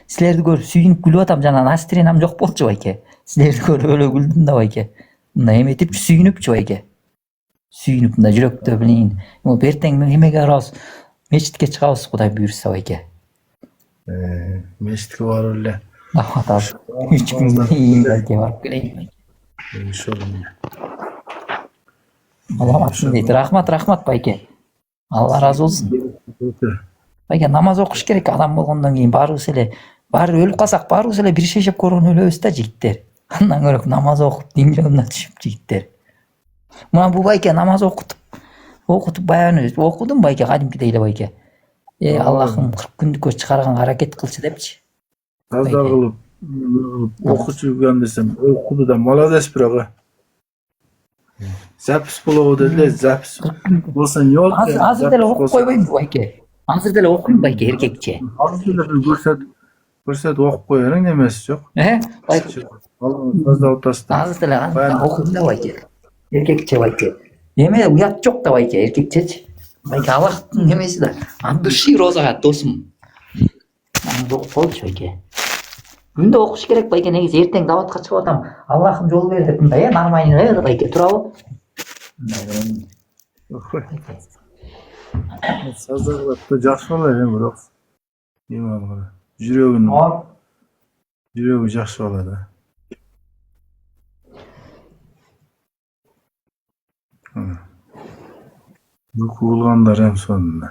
Силерди көрүп сүйүнүп күлүп атам, жана настроениям жок болчу байке. Силерди көрүп өлө күлдүм да байке. Мындай эметип сүйүнүпчү байке. Сүйүнүп мындай жүрөктө билейин. Могу эртең эмеге барабыз? Мечитке чыгабыз, Кудай буйрса байке. Мечитке барып эле. Намаз 3 күн кийин байке барып келейин. Иншалла. Саламатсың дейт. Рахмат байке. Алла разы болсун. Байке, намаз окуш керек. Адам болгондон кийин баарыбыз эле өлүп калсак баарыбыз эле бир шешеп көргөн өлөбүз да жигиттер. Андан көрө намаз окуп дин жолуна түшүп жигиттер. Мына бул байке намаз окутуп баягы окудум байке, кадимкидей эле байке. Аллахым 40 күндүккө чыгарганга аракет кылчы депчи. Таза кылып окучу жүргөн десем, окуду да молодец бирок. Запись болобу деле, запись болсо не болот? Азыр деле окуп койбоймунбу байке? Азыр деле окуйм байке, эркекче. Азыр деле көрсөтүп окуп коерң, немеси жок? Байке. Таза отасыз да. Азыр деле окудум да байке. Эркекче байке. Эме уят жок да байке, эркекчечи. Байке, Аллахтын немеси да. От души розага досум. Намаз окуп койчу байке. Күндө окуш керек байке, негизи эртең даватка чыгып атам. Аллахым жол бер деп мындай, нормально байке, турабы? Таза кылат да жакшы болот, бирок иман жүрөгү жакшы болот да. Uyku kılganlar hem sonuna.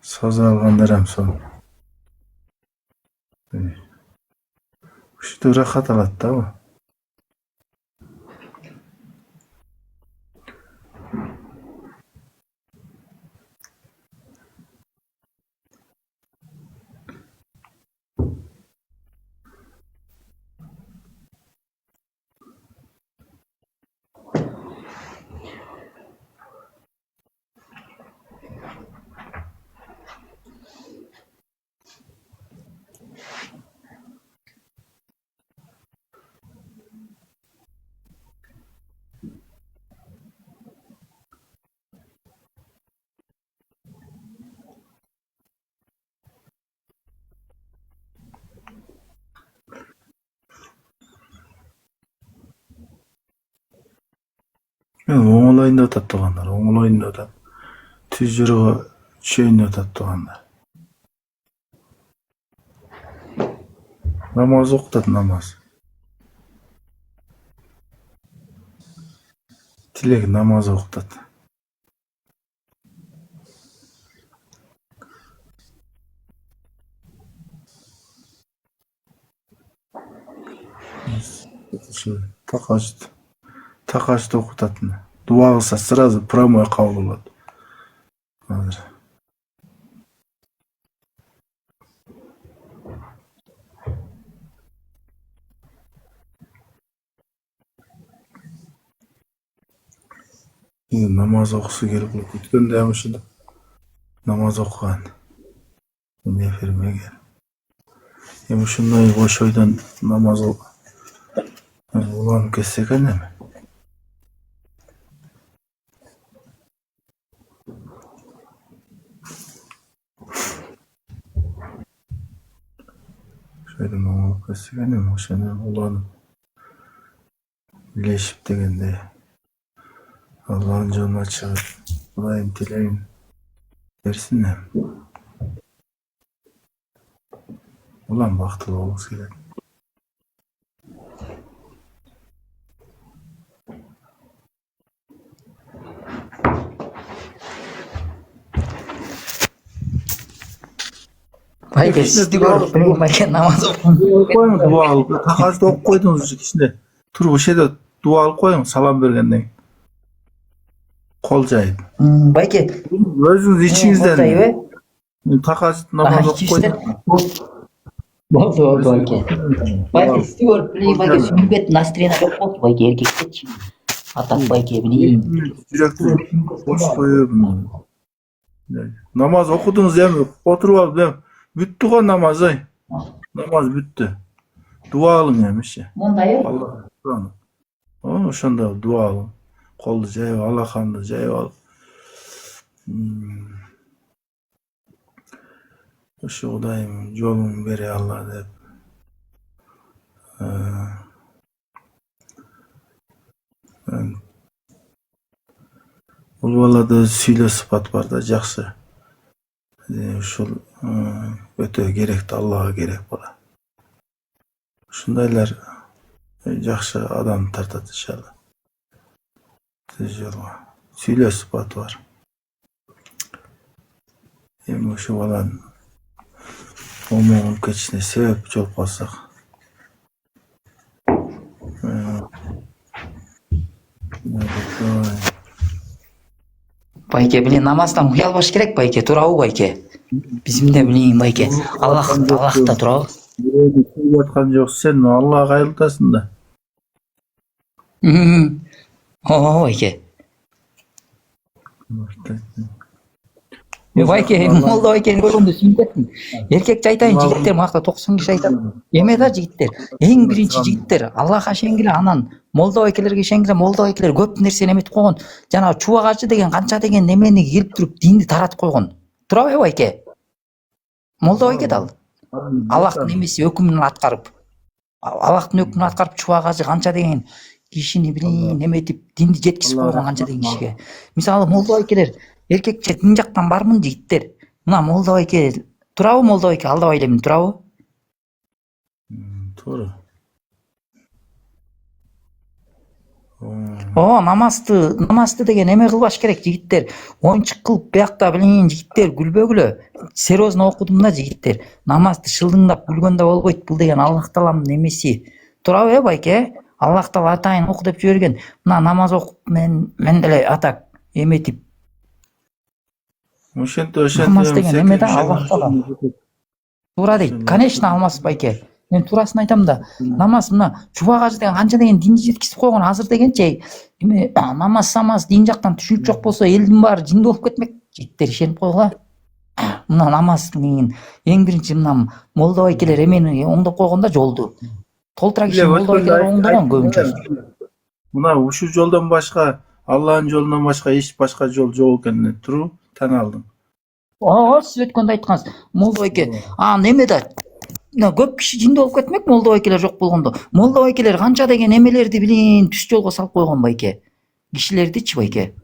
Saz alganlar hem son. Şu rahat alat da bu. Оңолайында отат тугандар, оңолайында отат. Түз жырыгы чөйүндө отат тугандар. Намаз окутат, намаз. Тилек намаз окутат. Такажды окутат. Дуа кылса сразу прямой кабыл болот. Азыр. Намаз окусу келип өткөндө ham ушундай намаз окуган. Нефермеге. Эми ушундай бош ойдон намаз уланып кетсе экен эми. Şöyle namaz ketсе экен эми, ошону уланып илешип дегенде. Allah'ın жолуна чыгып, Кудайым тилегин берсин эми. Улам бактылуу болуңуз керек. Байке, сизди көрүп байке намаз окуп койуңуз, дуа кылып, такажды окуп койдуңуз кичине. Туруп ошеде дуа кылып коюңуз салам бергенден кийин. Кол жайып. Байке, өзүңүз ичиңизден такаж намаз окуп койдуңуз. Болду байке. Байке, сизди көрүп байке сүйүнүп настроение жок болду байке, эркекчечи. Атак байке билейин. Жүрөктү бош коюп. Намаз окудуңуз эми, отуруп алып бүттү го намаз, намаз бүттү. Дуа кылың эмиши. Мондай Алла сураны. Ошондо дуа кылың. Колду жайып, алаканды жайып алып. Ошо Кудайым жолун бере алла деп. Бул балада сүйлө сыпат бар да, жакшы. Ушул өтө керектүү, Аллага керек бала. Ушундайлар жакшы адам тартат иншалла. Сүйлө сыпаты бар. Эми ошо баланын оңолуп кетишине себеп жолуп калсак. Байке, блин, намаздан уялбаш керек, байке, туурабы, байке? Бизимде, блин, байке, Аллахта туурабы? Бирөөдү сүйлөп аткан жок, сен Аллага кайрылтасың да. Ооба, байке. Байке, молда байкени көргөндө сүйүнүп кеттим. Эркекче айтайын, жигиттер мактап 90 киши айтат. Эме да жигиттер, эң биринчи жигиттер Аллахка ишенгиле, анан молда байкелерге ишенгиле. Молда байкелер көп нерсени эметип койгон. Жана чубак ажы деген канча деген немени келип туруп динди таратып койгон. Туурабы байке? Молда байке дал Аллахтын эмеси өкүмүн аткарып, чубак ажы канча деген кишини билин эметип динди жеткизип койгон, канча деген кишиге. Мисалы молда байкелер эркекче дин жактан бармын жигиттер. Мына молда байке, туурабы молда байке, алдабай элемин, туурабы? Туура. Намазды деген эме кылбаш керек жигиттер. Оюнчук кылып биякта билин жигиттер күлбөгүлө. Серьезно окудум да жигиттер. Намазды шылдыңдап күлгөндө болбойт. Бул деген Аллах Тааланын эмеси. Туурабы байке? Аллах Таала атайын оку деп жиберген. Мына намаз окуп мен деле атак эметип. Намаз деген эме да Аллах Таала. Туура дейт. Конечно, алмас байке. Мен турасын айтам да, намаз мына чубак ажы деген канча деген динди жеткизип койгон. Азыр дегенче эме намаз дин жактан түшүнүк жок болсо элдин баары жинди болуп кетмек. Жигиттер ишенип койгула. Мына намаз деген эң биринчи мына молда байкелер эмени оңдоп койгондо жолду. Толтура киши молда байкелер оңдогон көбүнчө. Мына ушул жолдон башка, Аллахтын жолунан башка эч башка жол жок экенин туруу тан алдым. Сиз өткөндө айткансыз. Молда байке, неме да көп киши жинди болуп кетмек, молда байкелер жок болгондо. Молда байкелер канча деген эмелерди билин түз жолго салып койгон байке. Кишилердичи байке.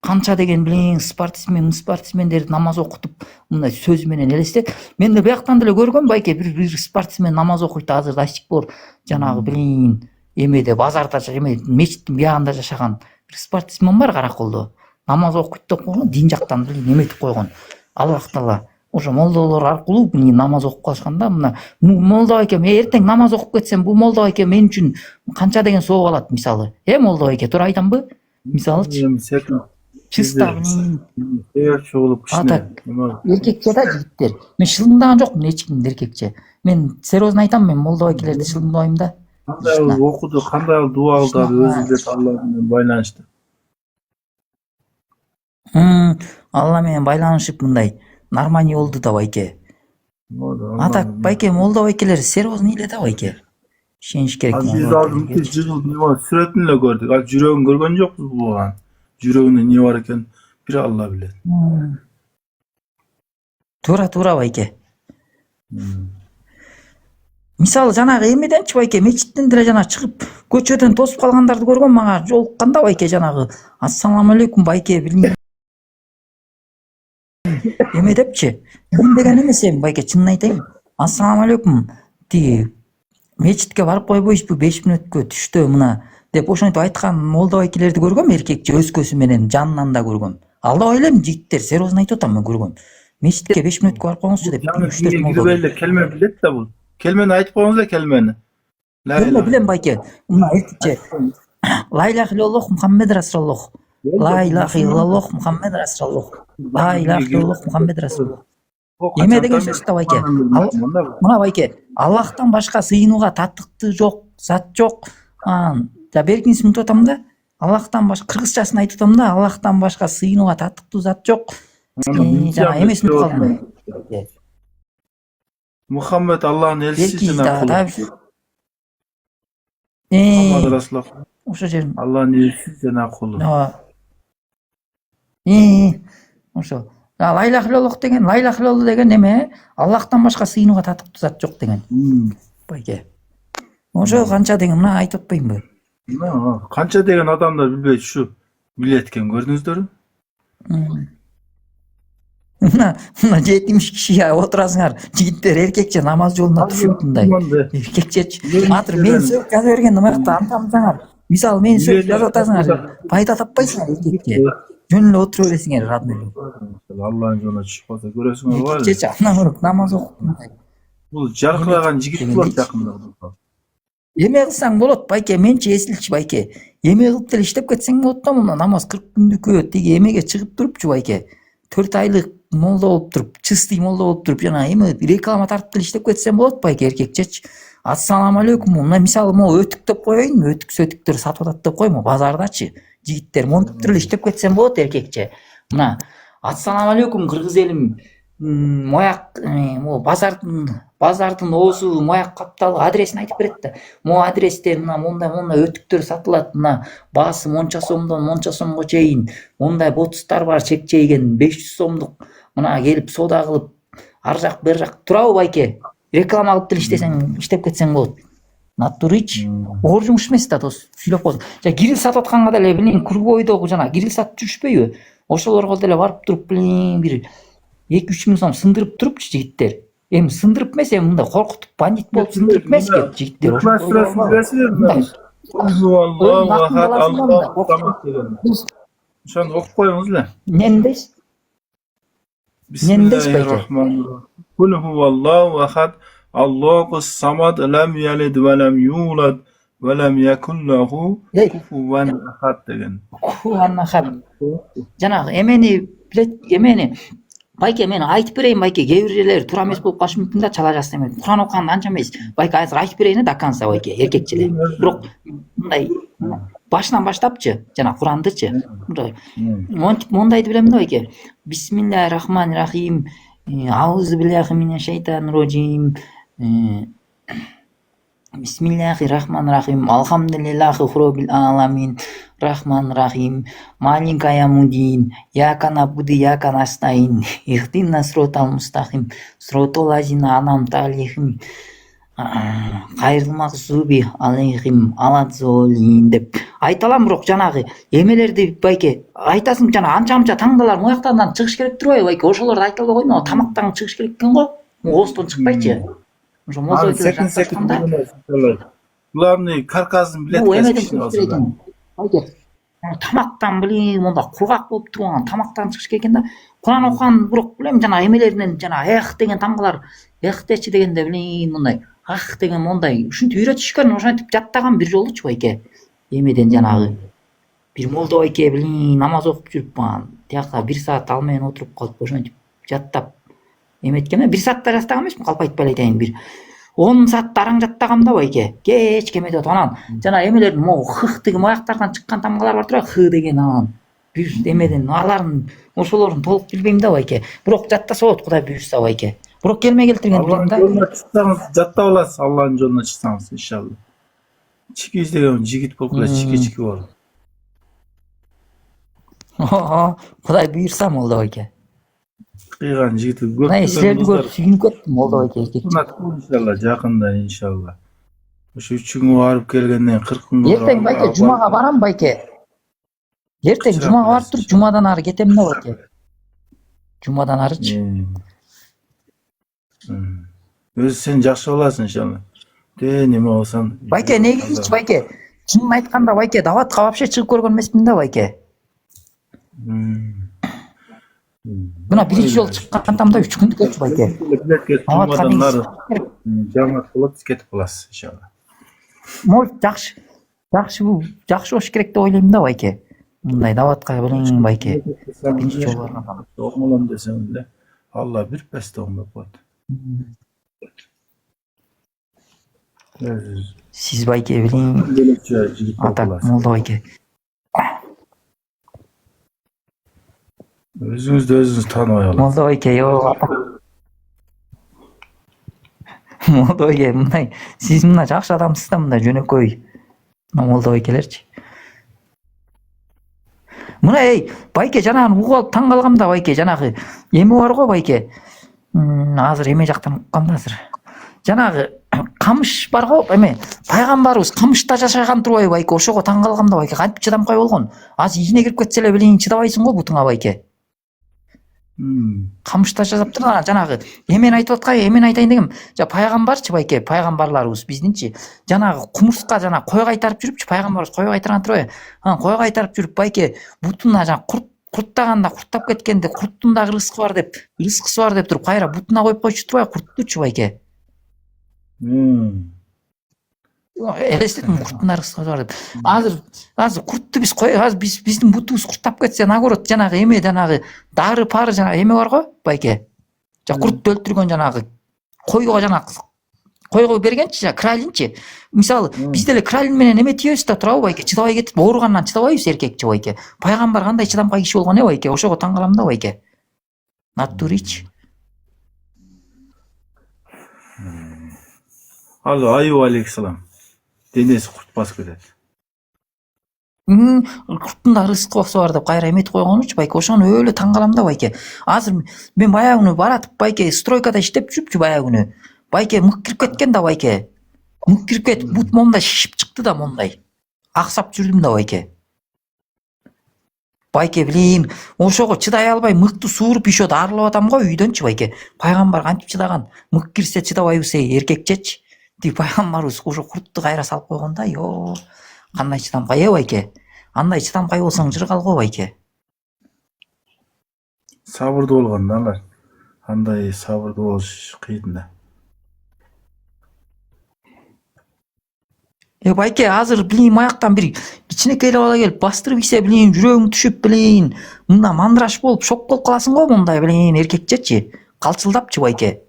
Канча деген билин спортсмендерди намаз окутуп, мындай сөзү менен элестет. Мен да бияктан деле көргөм байке, бир спортсмен намаз окуйт, азыр дастик жанагы билин эмеде базарда мечиттин биягында жашаган бир спортсмен бар Караколдо. Намаз окуйт деп койгон, дин жактан билин эметип койгон. Аллах Таала ошо молдолор аркылуу билин намаз окуп калышканда, мына молда байке мен эртең намаз окуп кетсем, бул молда байке мен үчүн канча деген сооп алат мисалы. Молда байке, туура айтамбы? Мисалычы. Чиста билин болуп кишине. Эркекче да жигиттер. Мен шылдыңдаган жокмун эч кимди эркекче. Мен серьезно айтам, мен молда байкелерди шылдыңдабайм да. Кандай окуду, кандай дуа кылды өзү Алла менен байланыштı. Алла менен байланышып мындай нормальный болду да байке. Так байке, молда байкелер серьезно эле да байке. Ишениш керек. Биз алдыңкы жыл сүрөтүн эле көрдүк. Ал жүрөгүн көргөн жокпуз бул баланын. Жүрөгүндө эмне бар экен бир Алла билет. Туура байке. Мисалы жанагы эмеденчи байке, мечиттен деле жана чыгып көчөдөн тосуп калгандарды көргөм, мага жолукканда байке жанагы ассаламу алейкум байке билин эме депчи. Бул деген эмес эми байке, чынын айтайын. Ассаламу алейкум тиги мечитке барып койбойсузбу 5 мүнөткө түштө мына деп ошентип айткан молда байкелерди көргөм, эркекче өз көзү менен жанынан да көргөм. Алдабай элем жигиттер, серьезно айтып атам, мен көргөм. Мечитке 5 мүнөткө барып коюңузчу деп 3-4 молда. Келме билет да бул. Келмени айтып коюңуз да келмени. Билем байке. Мына эркекче ла иляха иллаллах Мухаммед расулуллах. Ла иляха иллаллах Мухаммед расулуллах. Ла иляха иллаллах Мухаммед расулуллах. Эме деген сөз да байке. Мына байке, Аллахтан башка сыйынууга татыктуу жок, зат жок. Беркинсин утуп атам да. Аллахтан башка кыргызчасын айтып атам да. Аллахтан башка сыйынууга татыктуу зат жок. Жана эмесин утуп калдым. Мухаммед Аллахтын элчиси жана кулу. Мухаммед расулуллах. Ошо жерин. Аллахтын элчиси жана кулу. Ошо. ла илаха иллаллах деген неме Аллахтан башка сыйынууга татыктуу зат жок деген. Байке. Ошо канча деген мына айтып атпаймынбы? Канча деген адамдар билбейт ушу билет экен көрдүңүздөрбү? Мына 70 киши отурасыңар, жигиттер эркекче намаз жолуна түшүп мындай. Эркекчечи. Атыр мен сөп жаза бергенде мыякта антамсаңар. Мисалы мен сөп жазып атасыңар, пайда таппайсыңар эркекке. Жөн эле отура бересиңер родной. Алланын жолуна түшүп калса көрөсүңөр го. Эркекчечи андан намаз окуп. Бул жаркыраган жигит болот жакында. Эме кылсаң болот байке, менчи эсилчи байке. Эме кылып деле иштеп кетсең болот да, мына намаз 40 күндүккө тиги эмеге чыгып турупчу байке. 4 айлык молда болуп туруп, чистый молда болуп туруп, жана эме реклама тартып деле иштеп кетсең болот байке эркекчечи. Ассаламу алейкум. Мына мисалы могу өтүк деп коеюнбу, өтүк-сөтүктөр сатып атат деп коймо базардачы. Жигиттер монтип туруп иштеп кетсең болот эркекче. Мына ассаламу алейкум кыргыз элим, мояк могу базардын оозу мояк капталы адресин айтып берет да. Могу адресте мына мондай өтүктөр сатылат, мына баасы монча сомдон монча сомго чейин, мондай ботустар бар чек чейген 500 сомдук. Мына келип соода кылып, ар жак бер жак турабы байке? Реклама кылып деле иштесең, иштеп кетсең болот. Натурич. Оор жумуш эмес да дос. Сүйлөп койдум. Жана гриль сатып атканга деле билин кругойдогу жана гриль сатып жүрүшпөйбү? Ошолорго деле барып туруп билин бир 2-3 миң сом сындырып турупчу жигиттер. Эми сындырып эмес, эми мындай коркутуп бандит болуп сындырып эмес ке жигиттер. Ошону окуп коюңуз эле. Эмне дейсиз? Бисмиллахир-рахманир-рахим. Кул хуваллаху ахад, Аллахус самад, лам ялид ва лам юлад ва лам якун лаху куфуван ахад деген. Куфуван ахад. Жанагы эмени билет, эмени байке мен айтып берейин байке, кээ бир жерлери туура эмес болуп калышы мүмкүн да, чала жазсам эми. Куран окуганда анча эмес. Байке азыр айтып берейин до конца байке, эркекчелер. Бирок мындай башынан баштапчы, жана Курандычы. Мондайды билем да байке. Бисмиллахир-рахманир-рахим. Аузу биллахи минаш шайтанир-раджим. Бисмиллахир-рахманир-рахим. Алхамдулиллахи роббил аламин. Рахман-рахим. Малика ямудин. Яка набуду, яка настаин. Ихдина сиротал мустахим. Сиротал лазина анамта алейхим. Кайрыл максуби алейхим аладзолин деп айта алам. Бирок жанагы эмелерди байке айтасың, жана анча-мынча таңдалар мояктардан чыгыш керек турбайбы байке? Ошолорду айта албай коймо, тамактан чыгыш керек экен го. Оостон чыкпайчы. Ошо мозойду главный каркасын билет экен. Байке тамактан билин, монда кургак болуп турган тамактан чыгыш керек экен да. Куран окуган бирок билем жана эмелеринен жана деген таңгалар, дечи дегенде билин мындай деген мондай ушинтип үйрөтүшкөн, ошентип жаттаган бир жолучу байке. Эмеден жанагы бир молда байке билин намаз окуп жүрүп баан тиякта 1 саат ал менен отуруп калып ошентип жаттап эметкен. 1 саатта жаттаган эмесмин, калп айтпай эле айтайын, бир 10 саатта араң жаттагам да байке. Кечке эметип атып анан жана эмелердин могу хых деген мояктардан чыккан тамгалар бар турбайбы, х деген анан бир эмеден алардын ошолорун толук билбейм да байке. Бирок жаттаса болот, Кудай буйрса байке. Бирок келме келтирген билем да. Алланын жолуна чыксаңыз жаттап аласыз, Алланын жолуна чыксаңыз иншалла. Чики издеген жигит болуп келет, чики болот. Кудай буйрса молда байке. Кыйган жигит көп. Мына силерди көрүп сүйүнүп кеттим молда байке. Иншалла жакында иншалла. Ошо 3 күнгө барып келгенден 40 күнгө. Эртең байке жумага барам байке. Эртең жумага барып туруп жумадан ары кетем да байке. Жумадан арычы. Өзү сен жакшы боласың иншалла. Неме болсаң. Байке негизичи байке. Чынын айтканда байке даватка вообще чыгып көргөн эмесмин да байке. Мына биринчи жолу чыккандамда 3 күндүк өтчү байке. Жамаат болот, кетип каласыз иншалла. Может жакшы болуш керек деп ойлойм да байке. Мындай даватка билин байке. Биринчи жолу барганда окумалам десең эле Алла бирпес оңдоп коет. Сиз байке билин атак молда байке. Өзүңүздү өзүңүз тааныбай каласыз. Молда байке, молда байке мындай сиз мына жакшы адамсыз да, мындай жөнөкөй молда байкелерчи. Мына байке жанагы угуп алып таң калгам да байке жанагы эме бар го байке. Азыр эме жактан уккам да азыр. Жанагы камыш бар го эме пайгамбарыбыз камышта жашаган турбайбы байке, ошого таң калгам да байке, кантип чыдамкай болгон. Азыр ичине кирип кетсе эле билейин чыдабайсың го бутуңа байке. Камышта жашаптыр жанагы эмени айтып аткай, эмени айтайын дегем. Пайгамбарчы байке, пайгамбарларыбыз биздинчи жанагы кумурска жана кой кайтарып жүрүпчү, пайгамбарыбыз кой кайтарган турбайбы? Кой кайтарып жүрүп байке бутуна жана курттаганда курттап кеткенде курттун дагы рызкысы бар деп туруп кайра бутуна коюп койчу турбайбы курттучу байке. Элестетим курттун рызкысы бар деп. Азыр куртту биз азыр биздин бутубуз курттап кетсе, наоборот жанагы эме жанагы дары пары жанагы эме бар го байке. Куртту өлтүргөн жанагы койго жанагы койго бергенчи кралинчи. Мисалы биз деле кралин менен эме тийебиз да турабы байке, чыдабай кетип ооругандан чыдабайбыз эркекчи байке. Пайгамбар кандай чыдамкай киши болгон байке, ошого таң калам да байке. Натурич. Ал Аюб алейхиссалам денеси курт басып кетет. Курттун да рызкысы бар деп кайра эметип койгонучу байке, ошону өлө таң калам да байке. Азыр мен баягы күнү баратып байке стройкада иштеп жүрүпчү баягы күнү. Байке мык кирип кеткен да байке. Мык кирип кетип бут момундай шишип чыкты да мондай. Аксап жүрдүм да байке. Байке билейин, ошого чыдай албай мыкту сууруп еще дарылап атам го үйдөнчү байке. Пайгамбар кантип чыдаган? Мык кирсе чыдабайбыз эркекчечи. Пайгамбарыбыз ошо куртту кайра салып койгон да. Кандай чыдамкай байке. Андай чыдамкай болсоң жыргал го байке. Сабырдуу болгон да алар. Андай сабырдуу болуш кыйын да. Байке азыр билейин аяктан бир кичинекей бала келип бастырып ийсе билейин жүрөгүң түшүп билейин мында мандраш болуп шок болуп каласың го мындай билейин эркекчечи. Калчылдапчы байке.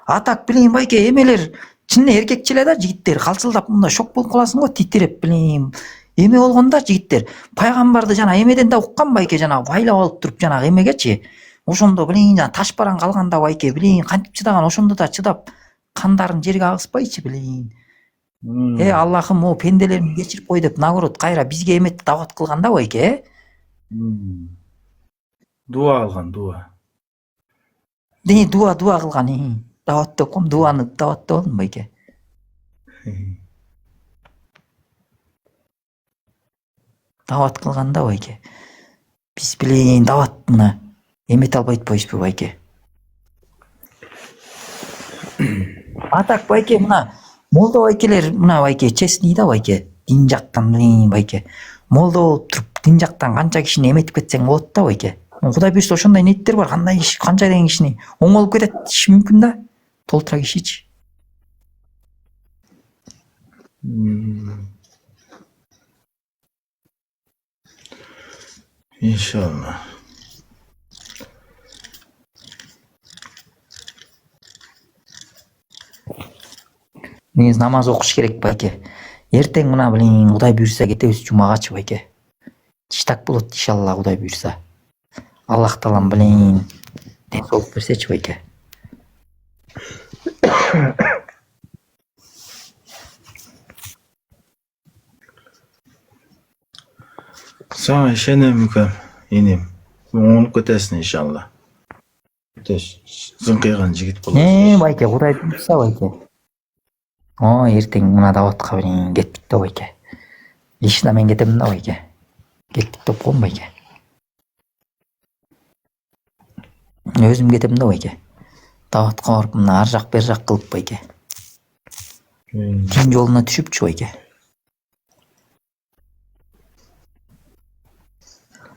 Атак билейин байке эмелер чынында эркекчи эле да жигиттер калчылдап мындай шок болуп каласың го, титиреп билейин. Эме болгондо жигиттер пайгамбарды жана эмеден да уккан байке, жанагы байлап алып туруп жанагы эмегечи. Ошондо билейин жана таш бараң калганда байке билейин кантип чыдаган, ошондо да чыдап кандарын жерге агызбайчы билейин. Аллахым о пенделеримди кечирип кой деп наоборот кайра бизге эметти дават кылган да байке. Дуа кылган, дуа. Дуа кылган. Дават деп ком, дуаны дават деп алдым байке. Дават кылган да байке. Биз билейин дават мына эмете албай атпайбызбы байке. Атак байке мына молдо байкелер мына байке честный да байке. Дин жактан билейин байке. Молдо болуп туруп дин жактан канча кишини эметип кетсең болот да байке. Кудай буйрса ошондой ниеттер бар, кандай киши канча деген кишини оңолуп кетет деши мүмкүн да. Толтура кишичи. Иншалла. Негизи намаз окуш керек байке. Эртең мына билейин Кудай буйрса кетебиз жумагачы байке. Тиштак болот иншалла Кудай буйрса. Аллах таалам билейин ден соолук берсечи байке. Сага ишенем үкем, инем. Оңолуп кетесиң иншалла. Зыңкыйган жигит болосуң. Байке Кудай буйрса байке. Эртең мына даватка билейин кеттик да байке. Лично мен кетем да байке. Кеттик деп коем байке. Өзүм кетем да байке. Даватка барып мына ар жак бер жак кылып байке. Дин жолуна түшүпчү байке.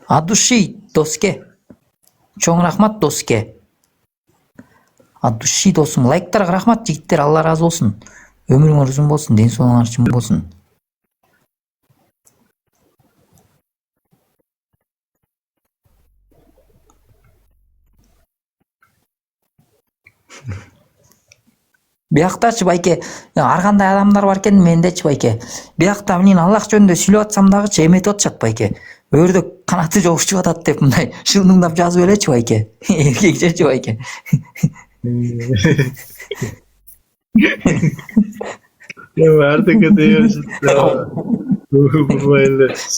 Адуши доске. Чоң рахмат доске. Адуши досум, лайктарга рахмат жигиттер, Алла разы болсун. Өмүрүңөр узун болсун, ден соолугуңар чың болсун. Бияктачы байке, ар кандай адамдар бар экен мендечи байке. Биякта менин Аллах жөнүндө сүйлөп атсам дагычы эметип атышат байке. Өрдөк канаты жогушуп атат деп мындай шылдыңдап жазып элечи байке. Эркекчечи байке.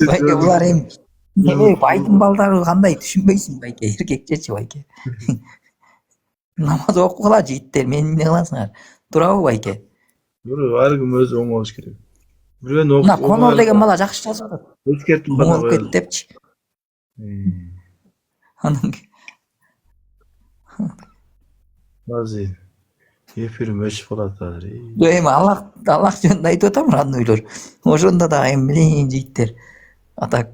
Байке булар эми Байдын балдары кандай түшүнбөйсүң байке, эркекчечи байке. Намаз окугула жигиттер, мени эмне кыласыңар? Туурабы байке? Ар ким өзү оңолуш керек. Бирөөнү Мына Конор деген бала жакшы жазып атат. эскертип Оңолуп кетти депчи. Анан азыр эфирим өчүп калат азыр. эми Аллах жөнүндө айтып атам андайлар. Ошондо да эми билейин жигиттер. А так